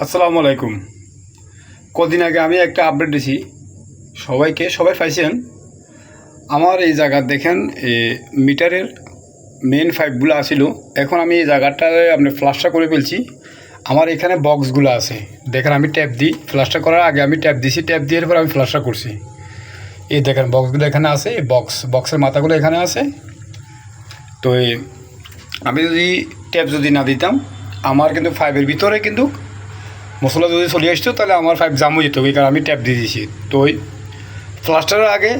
আসসালামু আলাইকুম। কদিন আগে আমি একটা আপডেট দিছি সবাই পাইছেন। আমার এই জায়গা দেখেন মিটারের মেন পাইপগুলো আসিল, এখন আমি এই জায়গাটায় আপনি ফ্লাশটা করে ফেলছি। আমার এখানে বক্সগুলো আছে, দেখেন আমি ট্যাপ দিই, ফ্লাশটা করার আগে আমি ট্যাপ দিছি, ট্যাপ দিয়ে পর আমি ফ্লাশটা করছি। এই দেখেন বক্সগুলো এখানে আছে, এই বক্সের মাথাগুলো এখানে আছে। তো আমি যদি ট্যাপ যদি না দিতাম, আমার কিন্তু পাইপের ভিতরে কিন্তু মশলা যদি চলে আসতো তাহলে আমার পাইপ জাম হয়ে যেত, কারণ আমি ট্যাপ দিয়ে দিয়েছি। তো ওই ফ্লাস্টারের আগে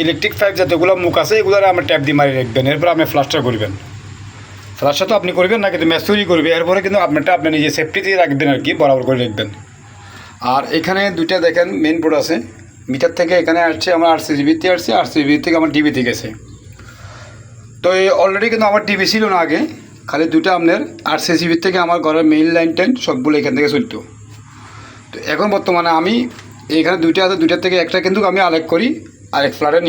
ইলেকট্রিক পাইপ যতগুলো মুখ আছে এগুলো আমরা ট্যাপ দিয়ে মারি রাখবেন, এরপর আপনি ফ্লাস্টার করবেন। ফ্লাস্টার তো আপনি করবেন না, কিন্তু মেসুরি করবে, এরপরে কিন্তু আপনারটা আপনি নিজে সেফটি দিয়ে রাখবেন আর কি, বরাবর করে রাখবেন। আর এখানে দুইটা দেখেন মেন বোর্ড আছে, মিটার থেকে এখানে আসছে আমার আরসিবিতে আসছে, আরসিবি থেকে আমার ডিবিতে গেছে। তো এই অলরেডি কিন্তু আমার ডিবি ছিল না আগে, খালি দুইটা আপনার আরসিবি থেকে আমার ঘরের মেইন লাইন টাইন সবগুলো এখান থেকে চলতো। তো এখন বর্তমানে আমি এখানে দুইটা আছে, দুইটার থেকে একটা কিন্তু আমি আলেক করি, আরেক ফ্ল্যাটে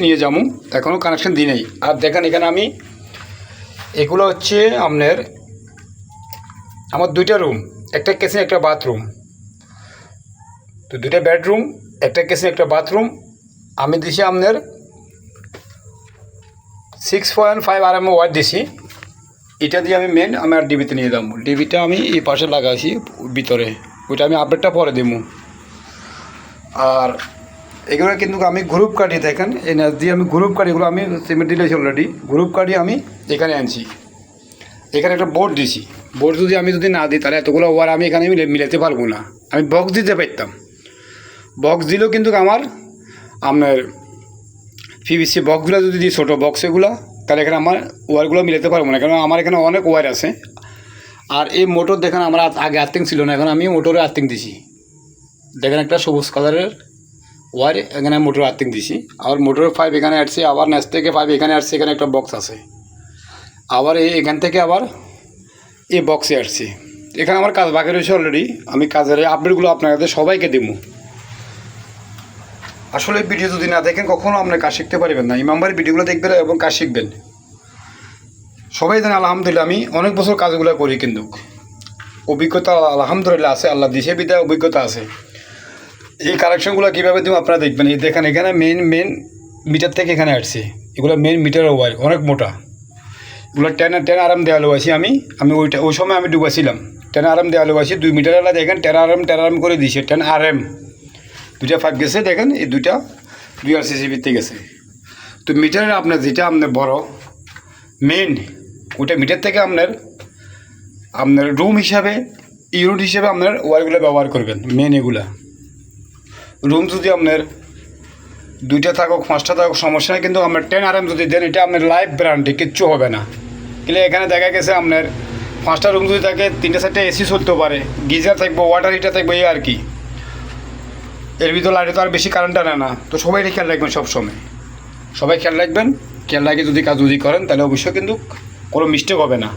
নিয়ে যাবো, এখনও কানেকশন দিই নাই। আর দেখেন এখানে আমি এগুলো হচ্ছে আপনার আমার দুইটা রুম, একটা কিচেন একটা বাথরুম। তো দুইটা বেডরুম, একটা কিচেন একটা বাথরুম। আমি দিছি আপনার 6.5 RM ওয়াট দিছি। এটা দিয়ে আমি আমার ডিবিতে নিয়ে যাবো। ডিবিটা আমি এই পাশে লাগাইছি ভিতরে, ওইটা আমি আপডেটটা পরে দেবো। আর এগুলো কিন্তু আমি গ্রুপ কাটি, দেখেন এই নাচ দিয়ে আমি গ্রুপ কাটি, এগুলো আমি সিমেন্ট দিলেছি অলরেডি, গ্রুপ কাটি আমি এখানে আনছি। এখানে একটা বোর্ড দিছি, বোর্ড যদি না দিই তাহলে এতগুলো ওয়ার আমি এখানে মিলাতে পারবো না। আমি বক্স দিতে পারতাম, বক্স দিলেও কিন্তু আপনার পিভিসি বক্সগুলো যদি দিই ছোটো বক্স এগুলো, তাহলে এখানে আমার ওয়ারগুলো মিলাতে পারবো না, কারণ আমার এখানে অনেক ওয়ার আছে। আর এই মোটর দেখেন আমার আগে আর্থিং ছিল না, এখন আমি মোটরে আর্থিং দিছি। দেখেন একটা সবুজ কালারের ওয়ার এখানে মোটর আর্থিং দিছি। আবার মোটরের পাইপ এখানে আসছে, আবার নেক্সট থেকে পাইপ এখানে আসছে, এখানে একটা বক্স আছে। আবার এখান থেকে আবার এই বক্সে আসছে। এখানে আমার কাজ বাকি রয়েছে অলরেডি, আমি কাজের আপডেটগুলো আপনাদের সবাইকে দেবো। আসলে ভিডিও যদি না দেখেন কখনও আপনার কাজ শিখতে পারবেন না। ইমামবাড়ির ভিডিওগুলো দেখবেন এবং কাজ শিখবেন। সবাই জানেন আলহামদুলিল্লাহ আমি অনেক বছর কাজগুলো করি, কিন্তু অভিজ্ঞতা আলহামদুলিল্লাহ আছে, আল্লাহ দিশে বিদ্যায় অভিজ্ঞতা আছে। এই কানেকশনগুলো কীভাবে দেবো আপনারা দেখবেন। এই দেখেন এখানে মেন মিটার থেকে এখানে আসছে, এগুলো মেন মিটারের ওয়ার অনেক মোটা। এগুলো 10 RM দেওয়া লোয়াছি আমি ওই সময় আমি ডুবাছিলাম। 10 RM দেওয়া লোয়াছি, 2 মিটার দেখেন 10 RM করে দিয়েছে। 10 RM দুইটা পাইপ গেছে, দেখেন এই দুই আরসিবিতে গেছে। তো মিটারের আপনার যেটা আপনার বড় মেন, ওটা মিটার থেকে আপনার রুম হিসাবে ইউনিট হিসাবে আপনার ওয়ারগুলো ব্যবহার করবেন। মেন এগুলা রুম যদি আপনার 2টা থাকুক 5টা থাকুক সমস্যা নেই, কিন্তু আপনার 10 RM যদি দেন এটা আপনার লাইফ ব্র্যান্ডে কিচ্ছু হবে না। কিন্তু এখানে দেখা গেছে আপনার 5টা রুম যদি থাকে 3-4টা এসি চলতে পারে, গিজার থাকবে, ওয়াটার হিটার থাকবে, এই আর কি। এর ভিতরে লাইটে তো আর বেশি কারেন্ট আনে না। তো সবাই খেয়াল রাখবেন, সবসময় সবাই খেয়াল রাখবেন। খেয়াল রাখে যদি কাজ করেন তাহলে অবশ্যই কিন্তু কোনো মিস্টেক হবে না।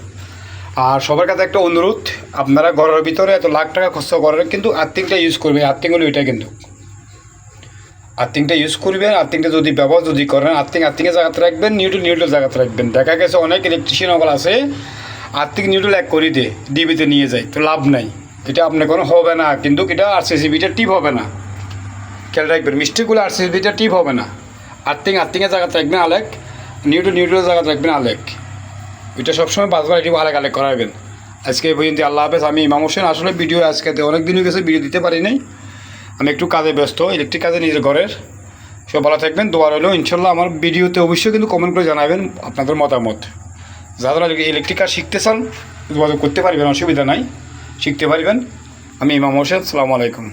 আর সবার কাছে একটা অনুরোধ, আপনারা ঘরের ভিতরে এত লাখ টাকা খরচ করেন, কিন্তু আর্থিংটা ইউজ করবে। আর্থিং হলো এটা, কিন্তু আর্থিংটা ইউজ করবেন। আর্থিংটা যদি ব্যবহার করেন, আর্থিংয়ের জায়গাতে রাখবেন, নিউট্রাল জায়গাতে রাখবেন। দেখা গেছে অনেক ইলেকট্রিশিয়ান ওগুলো আছে আর্থিং নিউট্রাল এক করে দিয়ে ডিবিতে নিয়ে যায়, তো লাভ নাই। এটা আপনার কোনো হবে না, কিন্তু এটা আরসিবিটা টিপ হবে না। খেয়াল রাখবেন মিস্টেকগুলো, আরসিবিটা টিপ হবে না। আর্থিংয়ের জায়গাতে রাখবেন আলেক, নিউট্রাল জায়গাতে রাখবেন আলেক। এটা সবসময় বাসবার এটি আলেক করাবেন। আজকে এই পর্যন্ত, আল্লাহ হাফেজ। আমি ইমাম হোসেন। আসলে ভিডিও আজকে অনেক দিন হয়ে গেছে, ভিডিও দিতে পারি নাই, আমি একটু কাজে ব্যস্ত, ইলেকট্রিক কাজে নিজের ঘরের। সব ভালো থাকবেন, দোয়া রইল। ইনশাল্লাহ আমার ভিডিওতে অবশ্যই কিন্তু কমেন্ট করে জানাবেন আপনাদের মতামত। যারা ইলেকট্রিক কাজ শিখতে চান যোগাযোগ করতে পারবেন, অসুবিধা নাই, শিখতে পারবেন। আমি ইমাম হোসেন, আসসালামু আলাইকুম।